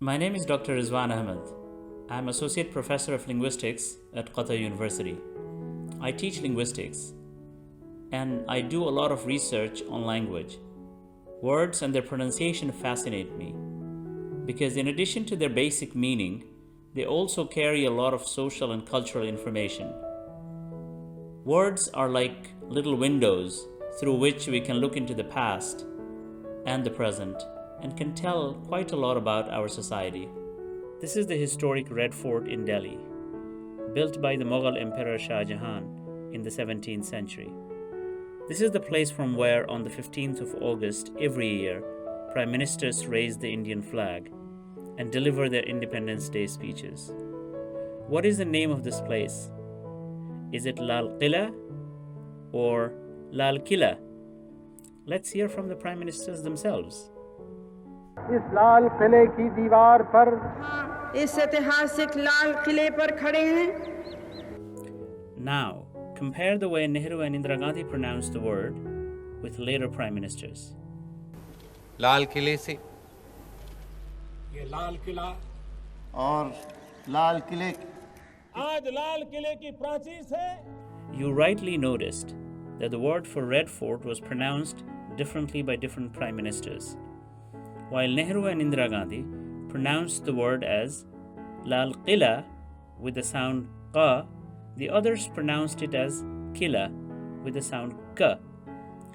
My name is Dr. Rizwan Ahmed. I am Associate Professor of Linguistics at Qatar University. I teach linguistics and I do a lot of research on language. Words and their pronunciation fascinate me because, in addition to their basic meaning, they also carry a lot of social and cultural information. Words are like little windows through which we can look into the past and the present and can tell quite a lot about our society. This is the historic Red Fort in Delhi, built by the Mughal Emperor Shah Jahan in the 17th century. This is the place from where, on the 15th of August every year, Prime Ministers raise the Indian flag and deliver their Independence Day speeches. What is the name of this place? Is it Lal Qila or Lal Kila? Let's hear from the Prime Ministers themselves. इस लाल किले की दीवार पर इस ऐतिहासिक लाल किले पर खड़े हैं. Now, compare the way Nehru and Indira Gandhi pronounced the word with later prime ministers. लाल किले से ये लाल किला और लाल किले आज लाल किले की प्राचीर से You rightly noticed that the word for Red Fort was pronounced differently by different prime ministers. While Nehru and Indira Gandhi pronounced the word as Lal Qila with the sound qa, the others pronounced it as Kila with the sound k.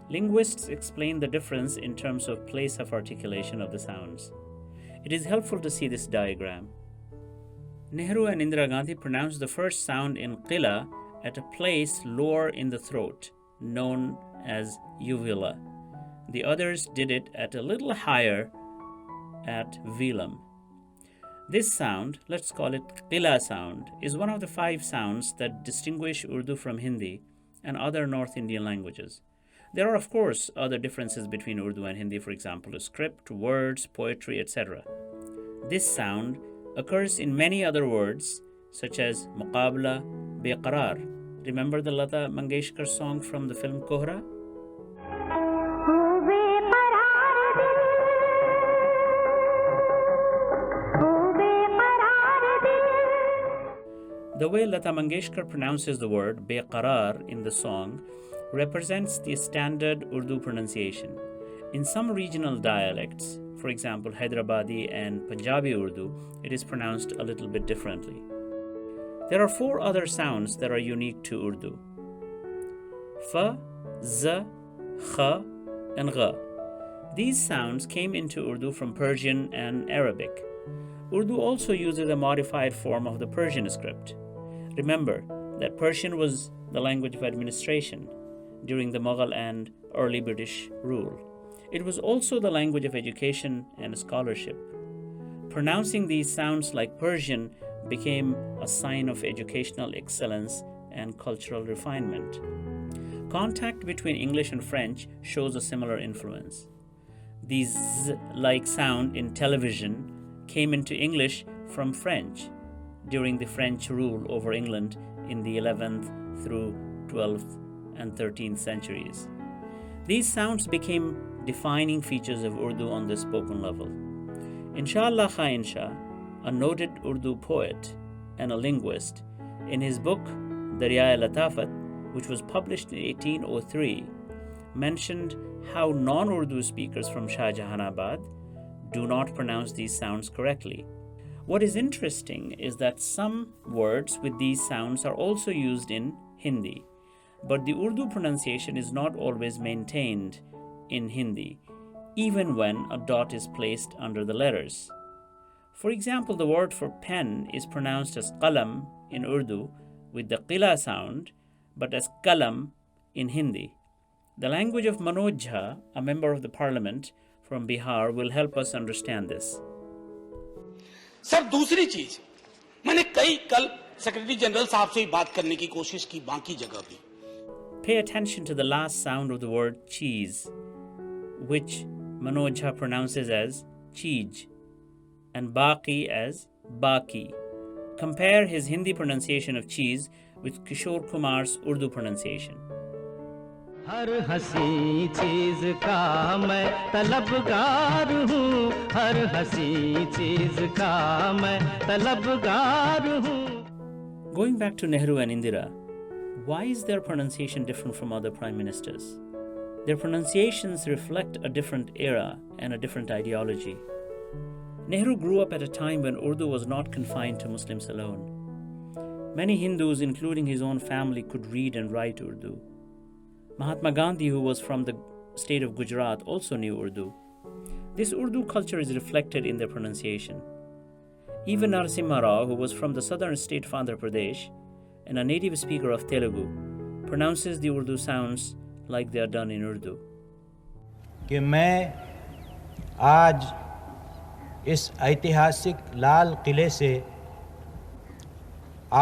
Linguists explain the difference in terms of place of articulation of the sounds. It is helpful to see this diagram. Nehru and Indira Gandhi pronounced the first sound in Qila at a place lower in the throat, known as uvula. The others did it at a little higher at velum. This sound, let's call it Qila sound, is one of the 5 sounds that distinguish Urdu from Hindi and other North Indian languages. There are, of course, other differences between Urdu and Hindi, for example, script, words, poetry, etc. This sound occurs in many other words, such as muqabla, beqarar. Remember the Lata Mangeshkar song from the film Kohra? The way Lata Mangeshkar pronounces the word beqarar in the song represents the standard Urdu pronunciation. In some regional dialects, for example Hyderabadi and Punjabi Urdu, it is pronounced a little bit differently. There are 4 other sounds that are unique to Urdu: fa, z, kha, and gha. These sounds came into Urdu from Persian and Arabic. Urdu also uses a modified form of the Persian script. Remember that Persian was the language of administration during the Mughal and early British rule. It was also the language of education and scholarship. Pronouncing these sounds like Persian became a sign of educational excellence and cultural refinement. Contact between English and French shows a similar influence. The z-like sound in television came into English from French during the French rule over England in the 11th through 12th and 13th centuries. These sounds became defining features of Urdu on the spoken level. Inshallah Khain Shah, a noted Urdu poet and a linguist, in his book Darya-e-Latafat, which was published in 1803, mentioned how non-Urdu speakers from Shah Jahanabad do not pronounce these sounds correctly. What is interesting is that some words with these sounds are also used in Hindi, but the Urdu pronunciation is not always maintained in Hindi, even when a dot is placed under the letters. For example, the word for pen is pronounced as qalam in Urdu with the qila sound, but as kalam in Hindi. The language of Manoj Jha, a member of the parliament from Bihar, will help us understand this. Sir दूसरी चीज मैंने कल secretary general साहब से ही बात करने की कोशिश की बाकी जगह भी. Pay attention to the last sound of the word cheese, which Manoj Jha pronounces as cheej and baqi as baki. Compare his Hindi pronunciation of cheese with Kishore Kumar's Urdu pronunciation. हर हंसी चीज का मैं तलबगार हूँ, हर हंसी चीज का मैं तलबगार हूँ. Going back to Nehru and Indira, why is their pronunciation different from other prime ministers? Their pronunciations reflect a different era and a different ideology. Nehru grew up at a time when Urdu was not confined to Muslims alone. Many Hindus, including his own family, could read and write Urdu. Mahatma Gandhi, who was from the state of Gujarat, also knew Urdu. This Urdu culture is reflected in their pronunciation. Even Narasimha Rao, who was from the southern state of Andhra Pradesh and a native speaker of Telugu, pronounces the Urdu sounds like they are done in Urdu. कि मैं आज इस ऐतिहासिक लाल किले से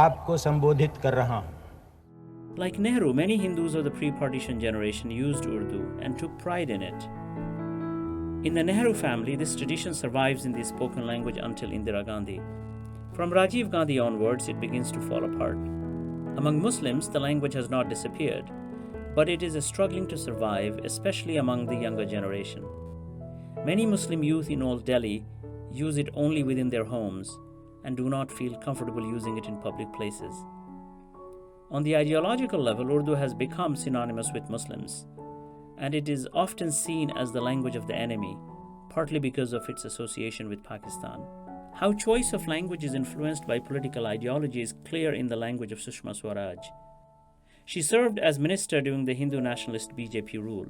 आपको संबोधित कर रहा हूँ. Like Nehru, many Hindus of the pre-partition generation used Urdu and took pride in it. In the Nehru family, this tradition survives in the spoken language until Indira Gandhi. From Rajiv Gandhi onwards, it begins to fall apart. Among Muslims, the language has not disappeared, but it is struggling to survive, especially among the younger generation. Many Muslim youth in Old Delhi use it only within their homes and do not feel comfortable using it in public places. On the ideological level, Urdu has become synonymous with Muslims, and it is often seen as the language of the enemy, partly because of its association with Pakistan. How choice of language is influenced by political ideology is clear in the language of Sushma Swaraj. She served as minister during the Hindu nationalist BJP rule.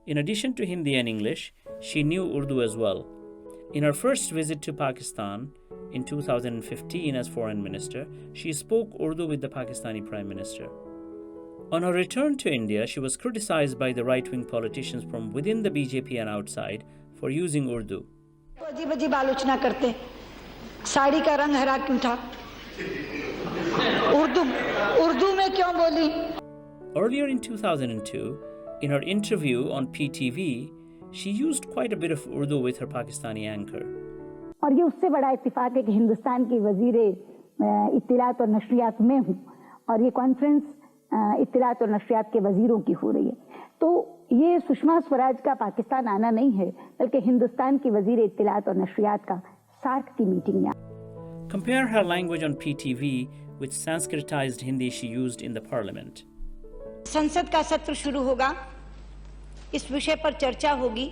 In addition to Hindi and English, she knew Urdu as well. In her first visit to Pakistan in 2015 as foreign minister, she spoke Urdu with the Pakistani prime minister. On her return to India, she was criticized by the right-wing politicians from within the BJP and outside for using Urdu. अजीब अजीब आलोचना करते, साड़ी का रंग हरा क्यों था? उर्दू में क्यों बोली? Earlier in 2002, in her interview on PTV, she used quite a bit of Urdu with her Pakistani anchor. और ये उससे बड़ा इत्तेफाक है कि हिंदुस्तान की वजीरे इत्तिलात और नशरियात में हूँ और ये कॉन्फ्रेंस इत्तिलात और नशरियात के वजीरों की हो रही है. तो ये सुषमा स्वराज का पाकिस्तान आना नहीं है, बल्कि हिंदुस्तान की वजीर इत्तिलात और नशरियात का सार्क की मीटिंग में. Compare her language on PTV with Sanskritized Hindi she used in the parliament. संसद का सत्र शुरू होगा, इस विषय पर चर्चा होगी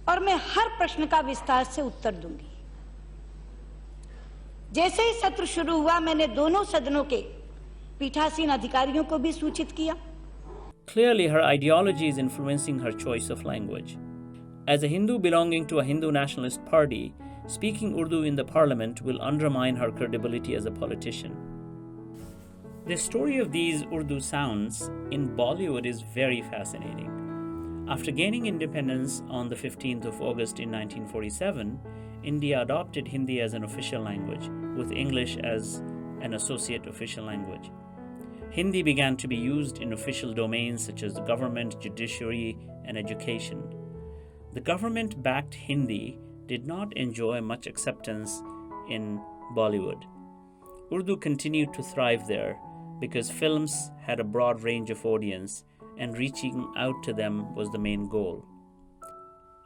और मैं हर प्रश्न का विस्तार से उत्तर दूंगी. जैसे ही सत्र शुरू हुआ, मैंने दोनों सदनों के पीठासीन अधिकारियों को भी सूचित किया. Clearly, her ideology is influencing her choice of language. As a Hindu belonging to a Hindu nationalist party, speaking Urdu in the parliament will undermine her credibility as a politician. The story of these Urdu sounds in Bollywood is very fascinating. After gaining independence on the 15th of August in 1947, India adopted Hindi as an official language, with English as an associate official language. Hindi began to be used in official domains such as the government, judiciary, and education. The government-backed Hindi did not enjoy much acceptance in Bollywood. Urdu continued to thrive there because films had a broad range of audience and reaching out to them was the main goal.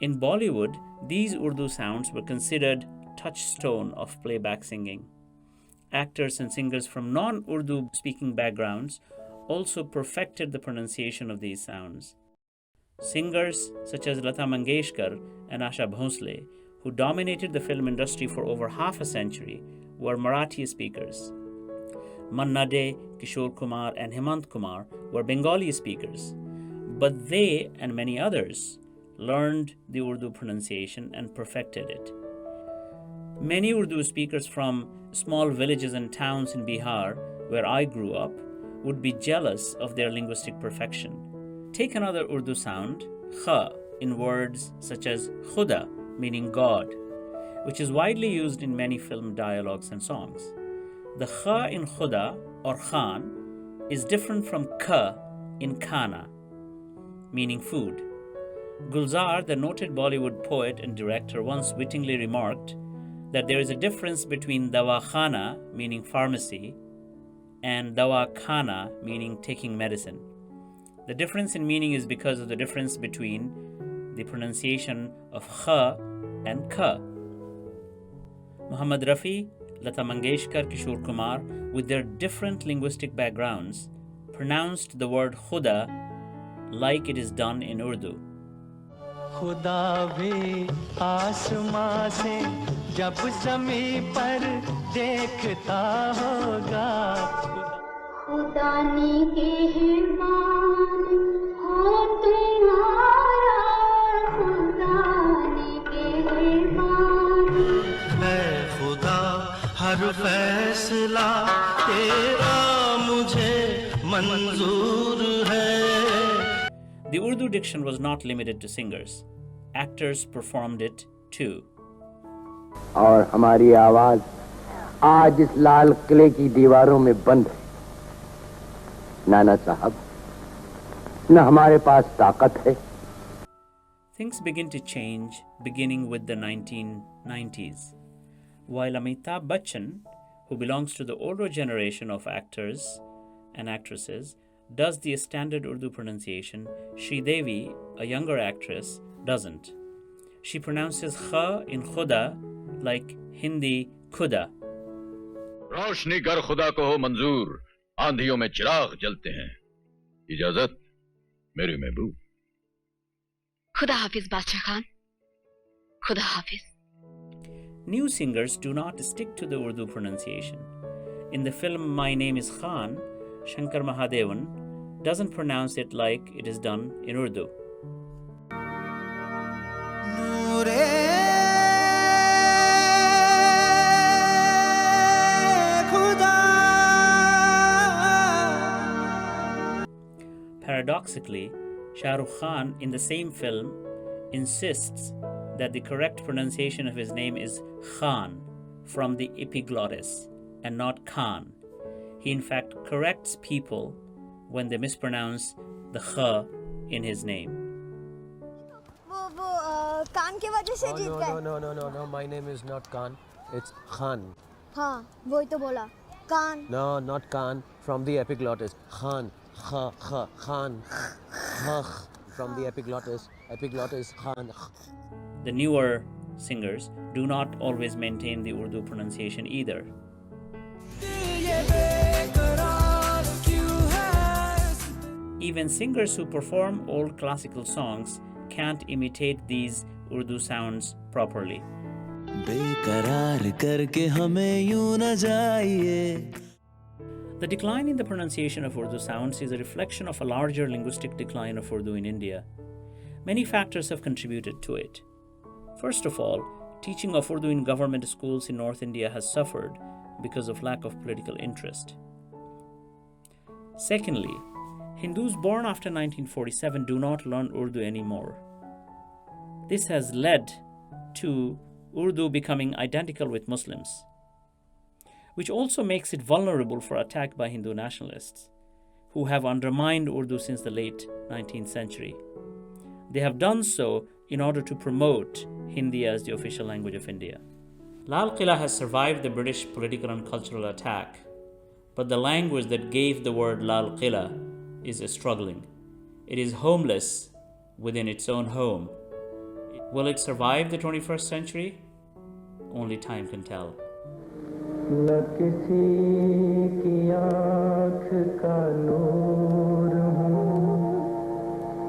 In Bollywood, these Urdu sounds were considered touchstone of playback singing. Actors and singers from non-Urdu speaking backgrounds also perfected the pronunciation of these sounds. Singers such as Lata Mangeshkar and Asha Bhosle, who dominated the film industry for over half a century, were Marathi speakers. Manna De, Kishore Kumar, and Hemant Kumar were Bengali speakers, but they and many others learned the Urdu pronunciation and perfected it. Many Urdu speakers from small villages and towns in Bihar, where I grew up, would be jealous of their linguistic perfection. Take another Urdu sound, kha, in words such as khuda, meaning God, which is widely used in many film dialogues and songs. The kha in khuda or khan is different from ka in khana, meaning food. Gulzar, the noted Bollywood poet and director, once wittingly remarked that there is a difference between dawakhana, meaning pharmacy, and dawakhana, meaning taking medicine. The difference in meaning is because of the difference between the pronunciation of kha and ka. Muhammad Rafi, Lata Mangeshkar, Kishore Kumar, with their different linguistic backgrounds, pronounced the word khuda like it is done in Urdu. खुदा भी आसमां से जब ज़मीं पर देखता होगा खुदा निगहबान हो तुम्हारा खुदा निगहबान है खुदा हर फैसला तेरा मुझे मंजूर है. The Urdu diction was not limited to singers. Actors performed it too. और हमारी आवाज आज इस लाल किले की दीवारों में बंद है. नाना साहब, न हमारे पास ताकत है. Things begin to change beginning with the 1990s. While Amitabh Bachchan, who belongs to the older generation of actors and actresses, does the standard Urdu pronunciation, Sridevi, a younger actress, doesn't. She pronounces kha in khuda like Hindi khuda. रोशनी गर खुदा को हो मंजूर, आंधियों में चिराग जलते हैं. इजाजत मेरी महबूब. खुदा हाफिज बादशाह खान. खुदा हाफिज. New singers do not stick to the Urdu pronunciation. In the film My Name is Khan, Shankar Mahadevan doesn't pronounce it like it is done in Urdu. Paradoxically, Shah Rukh Khan in the same film insists that the correct pronunciation of his name is Khan from the epiglottis and not Khan. He in fact corrects people when they mispronounce the kha in his name. Khan की वजह से जीत गए. No. My name is not Khan. It's Khan. हाँ, वही तो बोला. Khan. No, not Khan. From the epiglottis. Khan. Khan. Khan. From the epiglottis. Epiglottis. Khan. The newer singers do not always maintain the Urdu pronunciation either. Even singers who perform old classical songs can't imitate these Urdu sounds properly. बेकरार करके हमें यूं न जाइए. The decline in the pronunciation of Urdu sounds is a reflection of a larger linguistic decline of Urdu in India. Many factors have contributed to it. First of all, teaching of Urdu in government schools in North India has suffered because of lack of political interest. Secondly, Hindus born after 1947 do not learn Urdu anymore. This has led to Urdu becoming identical with Muslims, which also makes it vulnerable for attack by Hindu nationalists, who have undermined Urdu since the late 19th century. They have done so in order to promote Hindi as the official language of India. Lal Qila has survived the British political and cultural attack, but the language that gave the word Lal Qila is struggling. It is homeless within its own home. Will it survive the 21st century? Only time can tell. न किसी की आँख का नूर